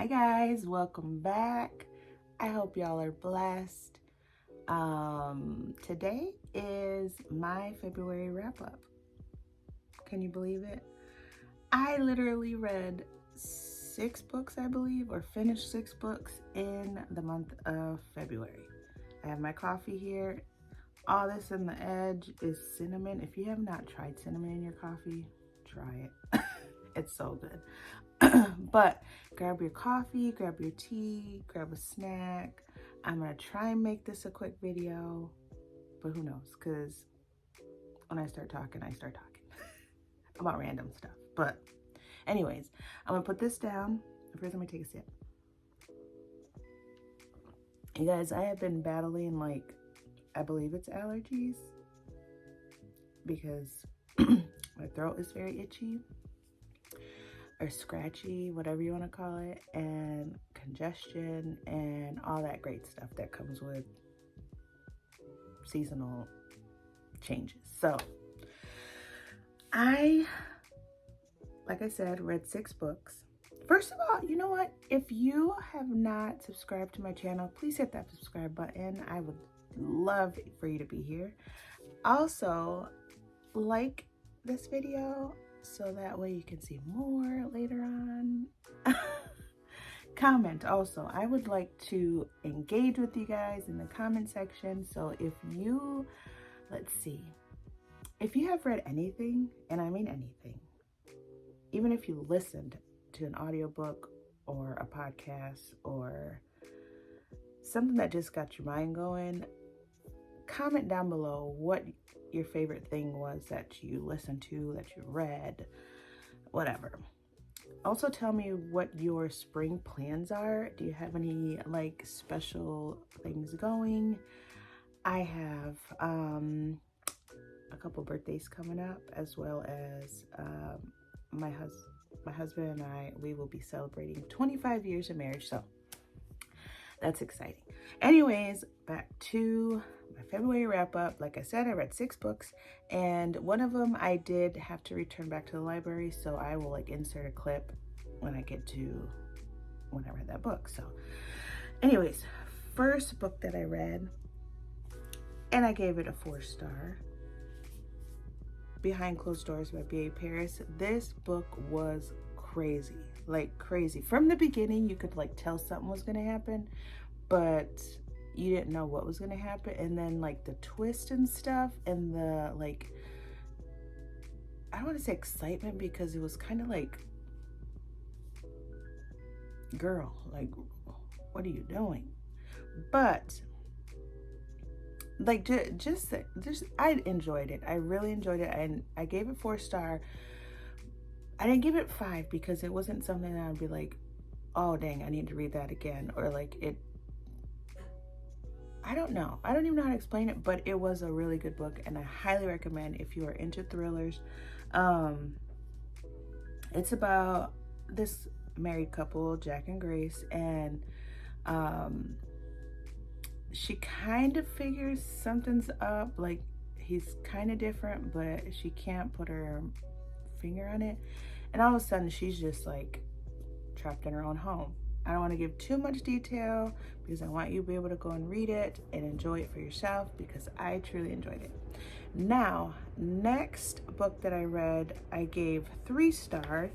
Hi guys, welcome back. I hope y'all are blessed. Today is my February wrap up. Can you believe it? I literally read 6 books, I believe, or finished 6 books in the month of February. I have my coffee here. All this on the edge is cinnamon. If you have not tried cinnamon in your coffee, try it. It's so good. But grab your coffee, grab your tea, grab a snack. I'm gonna try and make this a quick video, but who knows, because when I start talking about random stuff. But anyways, I'm gonna put this down. First, let me take a sip. You guys, I have been battling, I believe it's allergies, because my throat is very itchy or scratchy, whatever you want to call it, and congestion and all that great stuff that comes with seasonal changes. So like I said, read 6 books. First of all, you know what? If you have not subscribed to my channel, please hit that subscribe button. I would love for you to be here. Also, like this video so that way you can see more later on. Comment also. I would like to engage with you guys in the comment section. So if you, let's see, if you have read anything, and I mean anything, even if you listened to an audiobook or a podcast or something that just got your mind going, comment down below what your favorite thing was that you listened to, that you read, whatever. Also tell me what your spring plans are. Do you have any special things going? I have a couple birthdays coming up, as well as my husband and I, we will be celebrating 25 years of marriage, so that's exciting. Anyways, back to my February wrap up. Like I said, I read 6 books, and one of them I did have to return back to the library, so I will insert a clip when I get to when I read that book. So anyways, first book that I read, and I gave it a 4-star, Behind Closed Doors by B.A. Paris. This book was crazy, crazy. From the beginning, you could tell something was gonna happen, but you didn't know what was gonna happen. And then the twist and stuff, and the I don't want to say excitement, because it was kind of girl, what are you doing? But just I enjoyed it. I really enjoyed it, and I gave it 4-star. I didn't give it 5 because it wasn't something that I'd be oh dang, I need to read that again, or it, I don't know. I don't even know how to explain it, but it was a really good book, and I highly recommend if you are into thrillers. It's about this married couple, Jack and Grace, and she kind of figures something's up, he's kind of different, but she can't put her finger on it, and all of a sudden she's just trapped in her own home. I don't want to give too much detail because I want you to be able to go and read it and enjoy it for yourself, because I truly enjoyed it. Now, next book that I read, I gave 3 stars,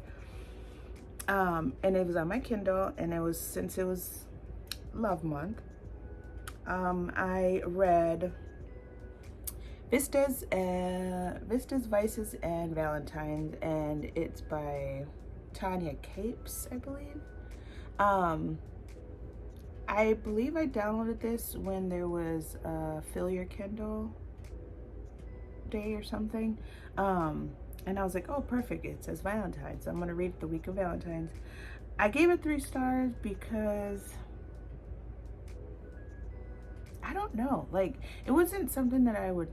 and it was on my Kindle, and it was, since it was Love Month, I read Vistas, Vices, and Valentines, and it's by Tanya Capes, I believe. I believe I downloaded this when there was a Fill Your Kindle day or something, and I was oh perfect, it says Valentine's, so I'm gonna read the week of Valentine's. I gave it 3 stars because I don't know, it wasn't something that I would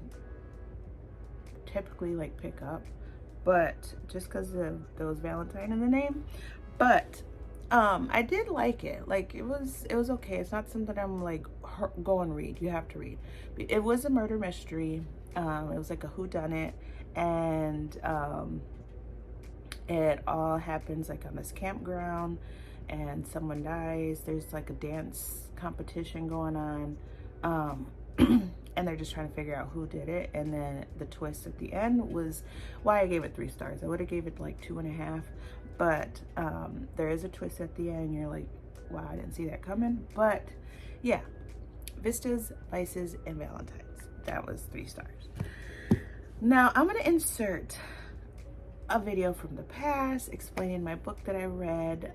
typically pick up, but just because there was Valentine in the name. But I did like it. It was okay. It's not something I'm go and read. You have to read. It was a murder mystery. It was a whodunit, and it all happens on this campground, and someone dies. There's like a dance competition going on, and they're just trying to figure out who did it. And then the twist at the end was why I gave it 3 stars. I would have gave it like 2.5, but there is a twist at the end, and you're like, wow, I didn't see that coming. But yeah, Vistas, Vices, and Valentines. That was 3 stars. Now I'm gonna insert a video from the past explaining my book that I read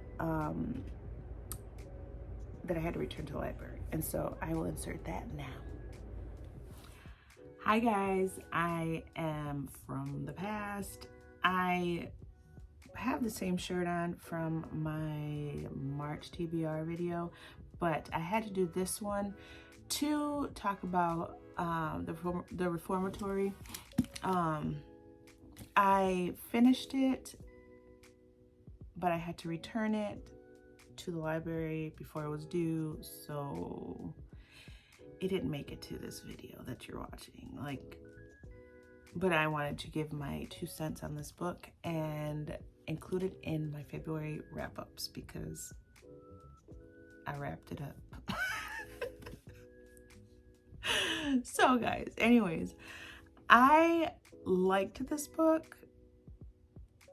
that I had to return to the library. And so I will insert that now. Hi guys, I am from the past. I have the same shirt on from my March TBR video, but I had to do this one to talk about the Reformatory. I finished it, but I had to return it to the library before it was due, so it didn't make it to this video that you're watching. But I wanted to give my 2 cents on this book and include it in my February wrap-ups because I wrapped it up. So guys, anyways, I liked this book.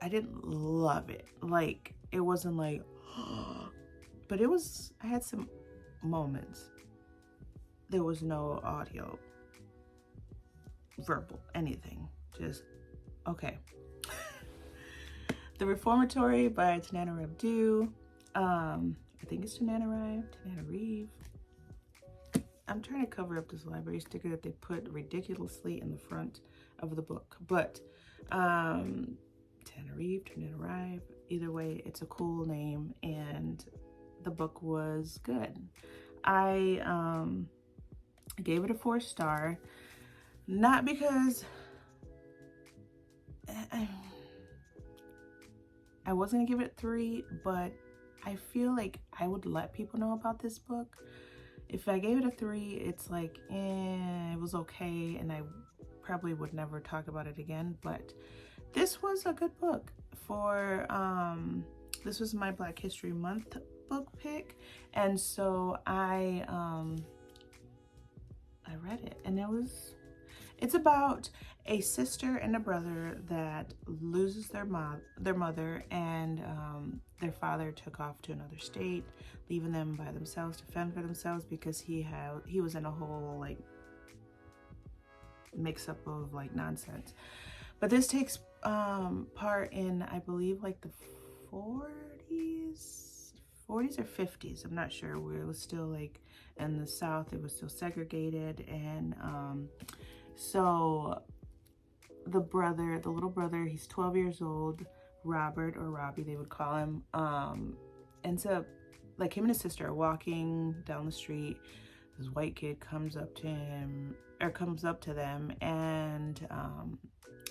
I didn't love it. Like, it wasn't like, but I had some moments. There was no audio, verbal, anything. Just, okay. The Reformatory by Tananarive. I think it's Tananarive. I'm trying to cover up this library sticker that they put ridiculously in the front of the book. But Tananarive, either way, it's a cool name, and the book was good. I gave it a 4 star, not because I was gonna give it 3, but I feel like I would let people know about this book. If I gave it a 3, it's like, it was okay, and I probably would never talk about it again. But this was a good book for, this was my Black History Month book pick, and so I read it, and it's about a sister and a brother that loses their mother, and their father took off to another state, leaving them by themselves to fend for themselves because he was in a whole like mix up of like nonsense. But this takes part in, I believe, like the 40s or 50s. I'm not sure, where it was still like in the South, it was still segregated. And so the little brother, he's 12 years old, Robert, or Robbie they would call him, ends up, like, him and his sister are walking down the street. This white kid comes up to them and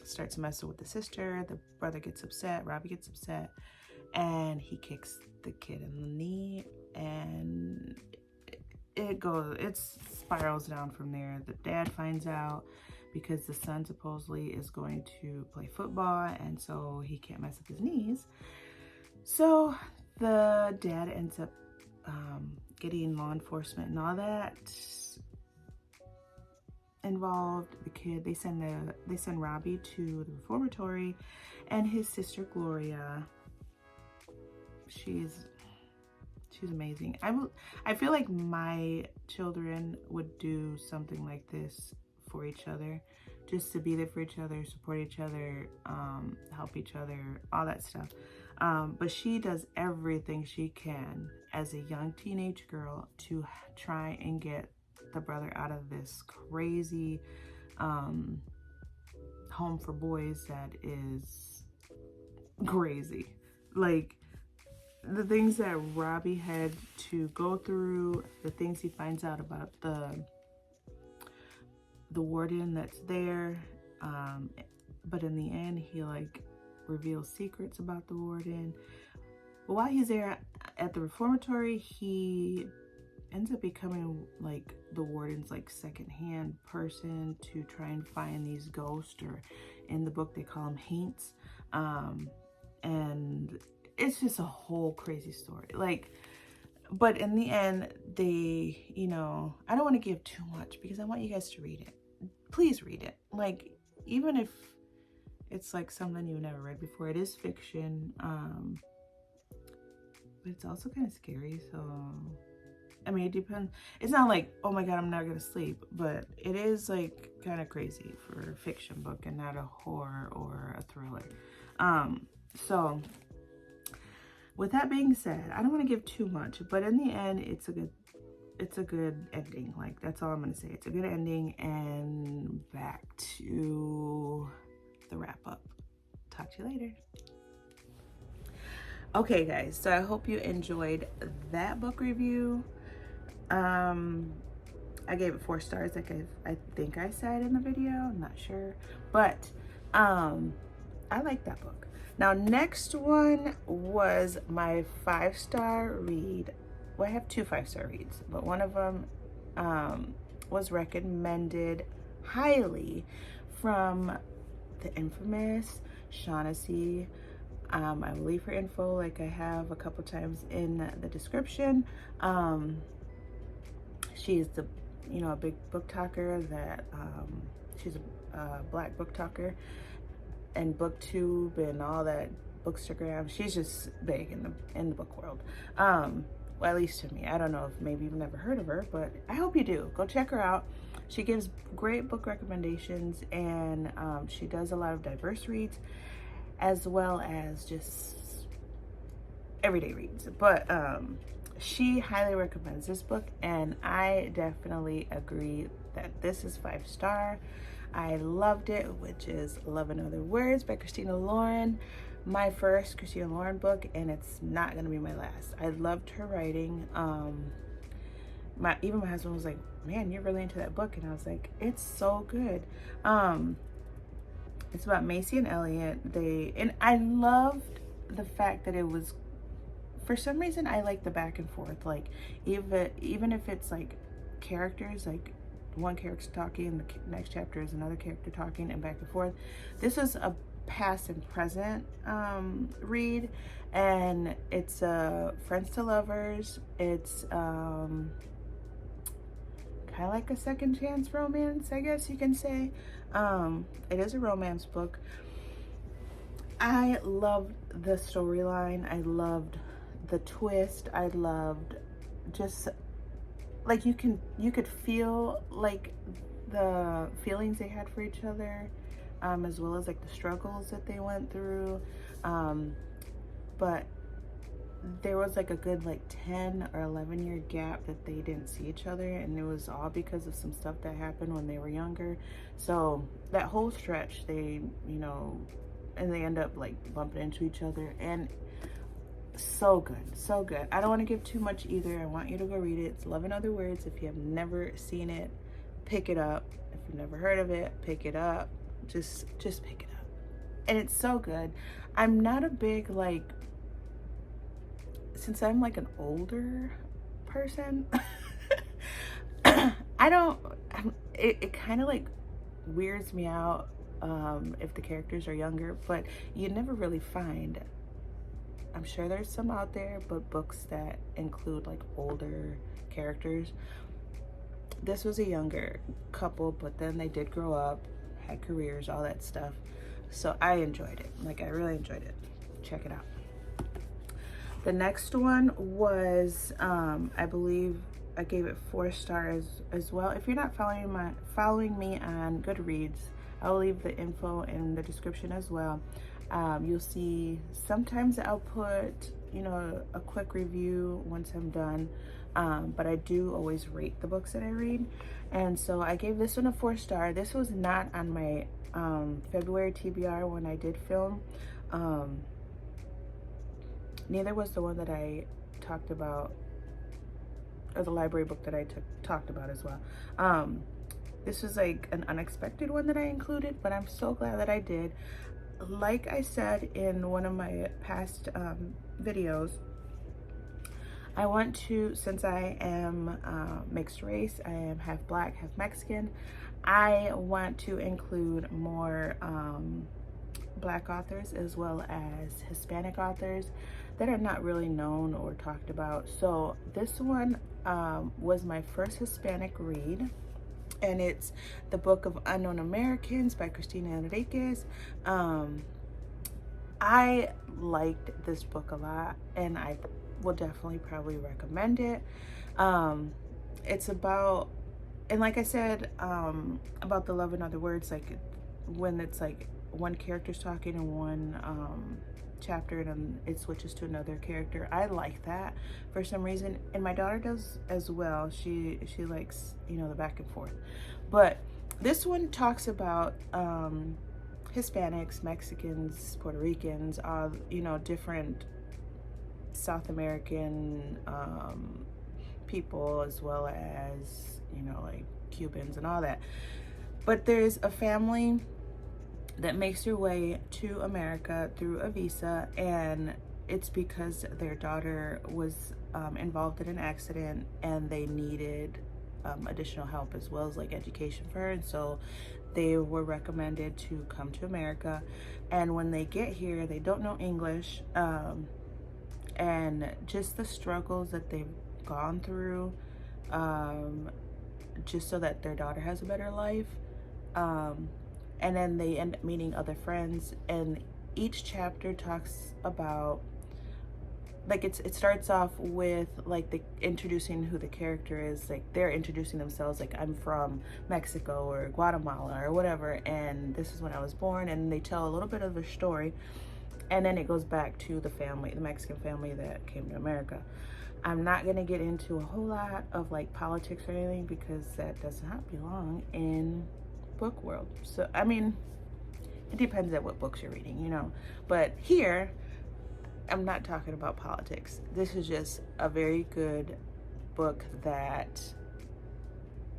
starts messing with the sister. The brother gets upset, Robbie gets upset, and he kicks the kid in the knee, and it spirals down from there. The dad finds out because the son supposedly is going to play football, and so he can't mess up his knees. So the dad ends up getting law enforcement and all that involved. The kid, they send Robbie to the Reformatory, and his sister Gloria, she's amazing. I feel like my children would do something like this for each other, just to be there for each other, support each other, help each other, all that stuff. But she does everything she can as a young teenage girl to try and get the brother out of this crazy home for boys that is crazy. Like, the things that Robbie had to go through, the things he finds out about the warden that's there, but in the end he like reveals secrets about the warden. But while he's there at the Reformatory, he ends up becoming like the warden's like second-hand person to try and find these ghosts, or in the book they call them haints, and it's just a whole crazy story. Like, but in the end, they, you know, I don't want to give too much because I want you guys to read it. Please read it. Like, even if it's like something you've never read before, it is fiction. But it's also kind of scary. So, I mean, it depends. It's not like, oh my God, I'm not gonna sleep, but it is like kind of crazy for a fiction book and not a horror or a thriller. So with that being said, I don't want to give too much, but in the end, it's a good ending. Like, that's all I'm gonna say. It's a good ending. And back to the wrap up. Talk to you later. Okay, guys, so I hope you enjoyed that book review. I gave it 4 stars, like I think I said in the video. I'm not sure, but I like that book. Now, next one was my 5-star read. Well, I have 2 5-star reads, but one of them was recommended highly from the infamous Shaughnessy. I will leave her info like I have a couple times in the description. She is a big book talker that she's a Black book talker, and Booktube and all that Bookstagram. She's just big in the book world. Well, at least to me. I don't know if maybe you've never heard of her, but I hope you do. Go check her out. She gives great book recommendations, and she does a lot of diverse reads as well as just everyday reads. But she highly recommends this book, and I definitely agree that this is 5-star. I loved it, which is Love in Other Words by Christina Lauren. My first Christina Lauren book, and it's not gonna be my last. I loved her writing. Even my husband was like, man, you're really into that book, and I was like, it's so good. It's about Macy and Elliot. And I loved the fact that it was, for some reason, I like the back and forth. Like, even if it's like characters, like one character talking and the next chapter is another character talking, and back and forth. This was a past and present read, and it's friends to lovers. It's kind of like a second chance romance, I guess you can say. It is a romance book. I loved the storyline. I loved the twist. I loved just like you could feel like the feelings they had for each other, as well as like the struggles that they went through. But there was like a good like 10 or 11 year gap that they didn't see each other, and it was all because of some stuff that happened when they were younger. So that whole stretch, they, and they end up like bumping into each other, and so good, so good. I don't want to give too much either. I want you to go read it. It's Love in Other Words. If you have never seen it, pick it up. If you've never heard of it, pick it up. Just pick it up. And it's so good. I'm not a big since I'm like an older person, it kind of like weirds me out if the characters are younger, but you never really find, I'm sure there's some out there, but books that include like older characters. This was a younger couple, but then they did grow up, had careers, all that stuff. So I enjoyed it. Like, I really enjoyed it. Check it out. The next one was, I believe I gave it 4 stars as well. If you're not following me on Goodreads, I'll leave the info in the description as well. You'll see sometimes I'll put, a quick review once I'm done. But I do always rate the books that I read. And so I gave this one a 4 star. This was not on my February TBR when I did film. Neither was the one that I talked about, or the library book that I talked about as well. This was like an unexpected one that I included, but I'm so glad that I did. Like I said in one of my past videos, I want to, since I am mixed race, I am half Black, half Mexican, I want to include more Black authors as well as Hispanic authors that are not really known or talked about. So this one was my first Hispanic read, and it's The Book of Unknown Americans by Cristina Enriquez. I liked this book a lot, and I will definitely probably recommend it. It's about, and like I said, about the love in other words, like when it's like one character's talking in one chapter and then it switches to another character. I like that for some reason, and my daughter does as well. She likes, you know, the back and forth. But this one talks about Hispanics, Mexicans, Puerto Ricans, you know, different South American people, as well as, you know, like Cubans and all that. But there's a family that makes their way to America through a visa, and it's because their daughter was involved in an accident and they needed additional help as well as like education for her, and so they were recommended to come to America. And when they get here, they don't know English, and just the struggles that they've gone through just so that their daughter has a better life. And then they end up meeting other friends, and each chapter talks about, like, it starts off with like the introducing who the character is, like they're introducing themselves, like I'm from Mexico or Guatemala or whatever, and this is when I was born, and they tell a little bit of their story, and then it goes back to the family, the Mexican family that came to America. I'm not gonna get into a whole lot of like politics or anything because that does not belong in book world. So I mean, it depends on what books you're reading, you know, but here I'm not talking about politics. This is just a very good book that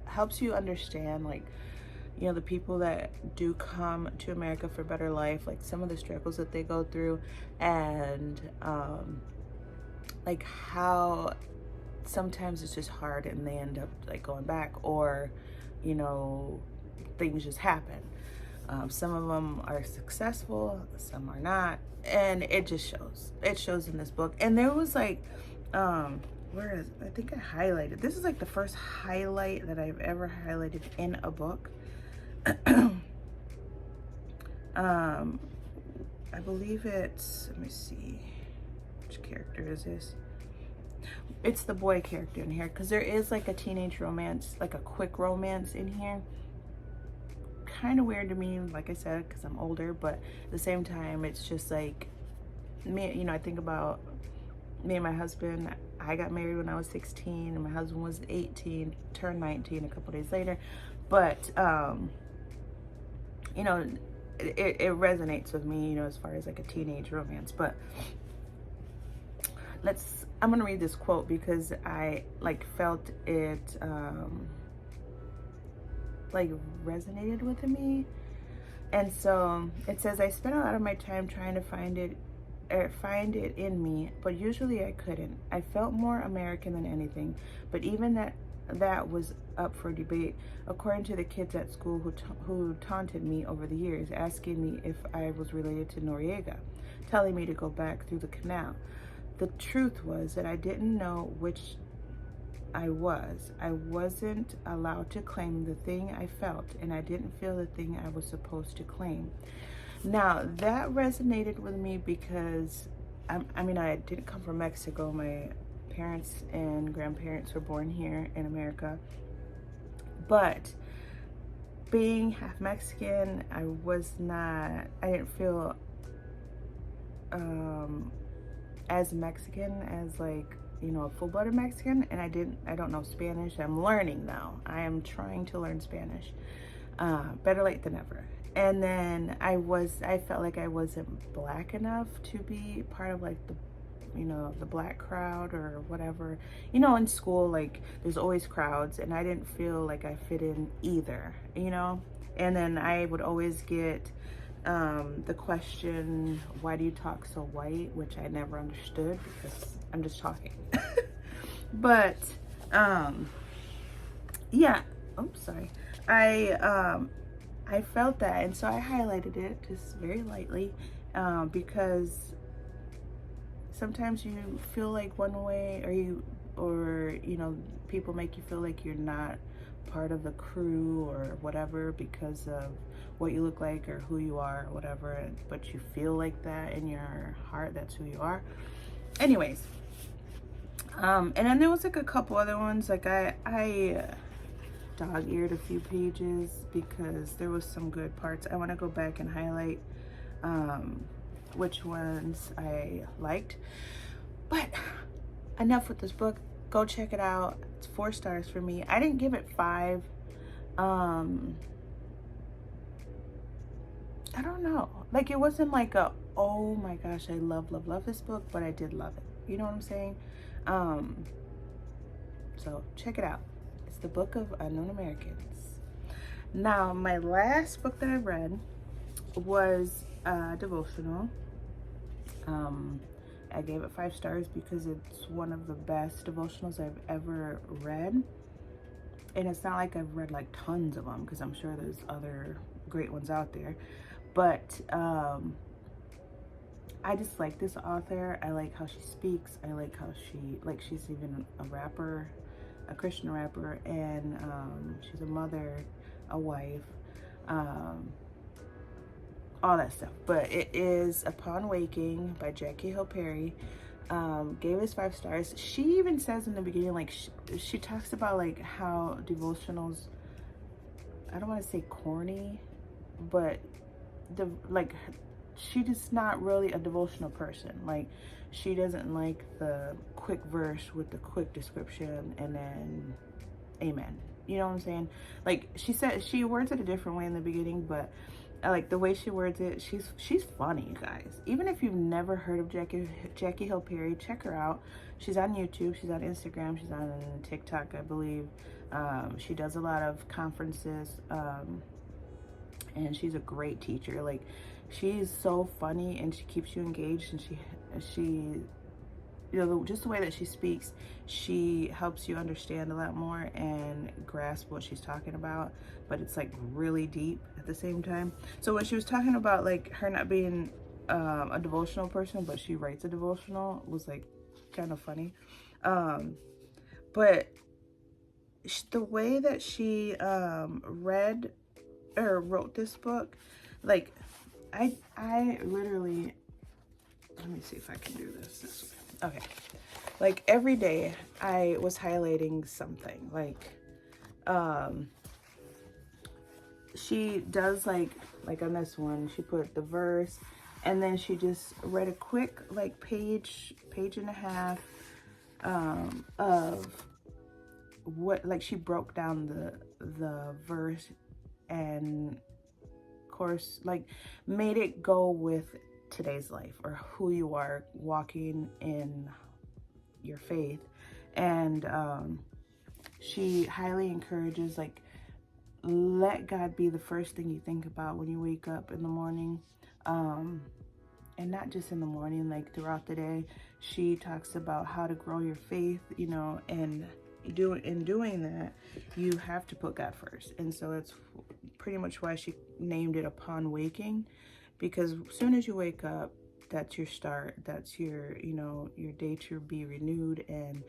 helps you understand, like, you know, the people that do come to America for better life, like some of the struggles that they go through, and like how sometimes it's just hard and they end up like going back, or, you know, things just happen. Some of them are successful, some are not, and it just shows. It shows in this book. And there was like, where is, I think I highlighted, this is like the first highlight that I've ever highlighted in a book. I believe it's, let me see, which character is this? It's the boy character in here, because there is like a teenage romance, like a quick romance in here. Kind of weird to me, like I said, because I'm older, but at the same time, it's just like me, you know, I think about me and my husband. I got married when I was 16 and my husband was 18, turned 19 a couple days later. But you know, it resonates with me, you know, as far as like a teenage romance. But I'm gonna read this quote because I like felt it like resonated with me. And so it says, I spent a lot of my time trying to find it in me, but usually I couldn't. I felt more American than anything, but even that was up for debate, according to the kids at school who taunted me over the years, asking me if I was related to Noriega, telling me to go back through the canal. The truth was that I didn't know which I was. I wasn't allowed to claim the thing I felt, and I didn't feel the thing I was supposed to claim. Now, that resonated with me because, I mean, I didn't come from Mexico. My parents and grandparents were born here in America. But being half Mexican, I didn't feel as Mexican as, like, you know, a full-blooded Mexican. And I don't know Spanish. I'm learning now. I am trying to learn Spanish. Better late than never. And then I felt like I wasn't black enough to be part of, like, the, you know, the black crowd or whatever. You know, in school, like, there's always crowds, and I didn't feel like I fit in either, you know? And then I would always get the question, why do you talk so white? Which I never understood because I'm just talking. But, yeah, oops, sorry. I felt that, and so I highlighted it just very lightly, because sometimes you feel like one way, or you know, people make you feel like you're not part of the crew or whatever because of what you look like or who you are or whatever, but you feel like that in your heart, that's who you are. Anyways, and then there was like a couple other ones, like I dog-eared a few pages because there was some good parts. I want to go back and highlight which ones I liked. But enough with this book. Go check it out. It's 4 stars for me. I didn't give it 5. I don't know. Like, it wasn't like a, oh my gosh, I love this book, but I did love it. You know what I'm saying? So check it out. It's The Book of Unknown Americans. Now, my last book that I read was devotional. I gave it 5 stars because it's one of the best devotionals I've ever read. And it's not like I've read like tons of them, because I'm sure there's other great ones out there. But I just like this author. I like how she speaks. I like how she's even a rapper, a Christian rapper, and she's a mother, a wife, all that stuff. But it is Upon Waking by Jackie Hill Perry. Gave us 5 stars. She even says in the beginning, like, she talks about like how devotionals, I don't want to say corny, but she just not really a devotional person. Like, she doesn't like the quick verse with the quick description and then amen. You know what I'm saying? Like, she words it a different way in the beginning, but I like the way she words it. She's funny, you guys. Even if you've never heard of Jackie Hill Perry, check her out. She's on YouTube, she's on Instagram, she's on TikTok, I believe. She does a lot of conferences, and she's a great teacher. Like, she's so funny and she keeps you engaged, and she you know, just the way that she speaks, she helps you understand a lot more and grasp what she's talking about, but it's like really deep at the same time. So when she was talking about like her not being a devotional person, but she writes a devotional, was like kind of funny. But the way that she read or wrote this book, like I literally, let me see if I can do this way. Okay, like every day I was highlighting something. Like she does like on this one, she put the verse, and then she just read a quick like page and a half of what, like, she broke down the verse, and of course like made it go with today's life or who you are walking in your faith. And she highly encourages, like, let God be the first thing you think about when you wake up in the morning, and not just in the morning, like throughout the day. She talks about how to grow your faith, you know, and in doing that, you have to put God first. And so that's pretty much why she named it Upon Waking, because as soon as you wake up, that's your start. That's your, you know, your day to be renewed and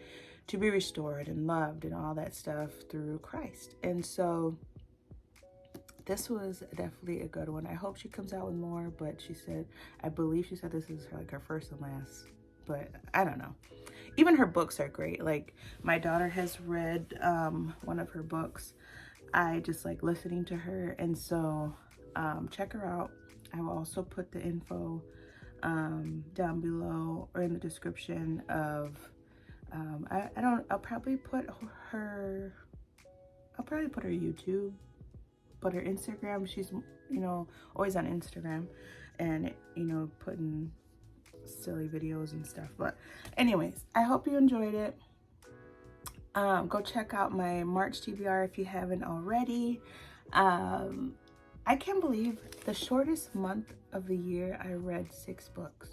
to be restored and loved and all that stuff through Christ. And so this was definitely a good one. I hope she comes out with more, but she said, I believe she said this is like her first and last, but I don't know. Even her books are great. Like, my daughter has read one of her books. I just like listening to her, and so check her out. I will also put the info down below or in the description of I'll probably put her YouTube, but her Instagram, she's, you know, always on Instagram and, you know, putting silly videos and stuff. But anyways, I hope you enjoyed it. Go check out my March TBR if you haven't already. I can't believe the shortest month of the year I read 6 books.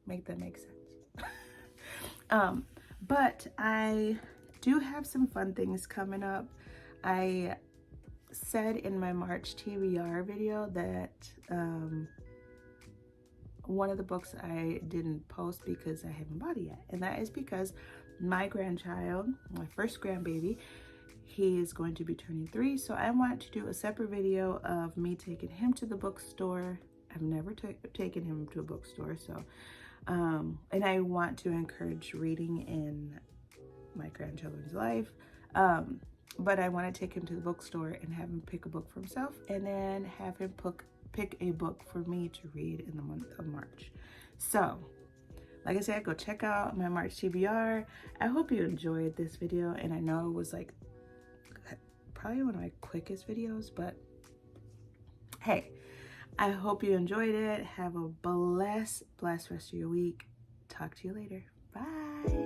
Make that make sense. But I do have some fun things coming up. I said in my March TBR video that one of the books I didn't post because I haven't bought it yet, and that is because my grandchild, my first grandbaby, he is going to be turning 3, so I want to do a separate video of me taking him to the bookstore. I've never taken him to a bookstore, so and I want to encourage reading in my grandchildren's life, but I want to take him to the bookstore and have him pick a book for himself, and then have him pick a book for me to read in the month of March. So like I said, go check out my March TBR. I hope you enjoyed this video, and I know it was like probably one of my quickest videos, but hey, I hope you enjoyed it. Have a blessed rest of your week. Talk to you later. Bye.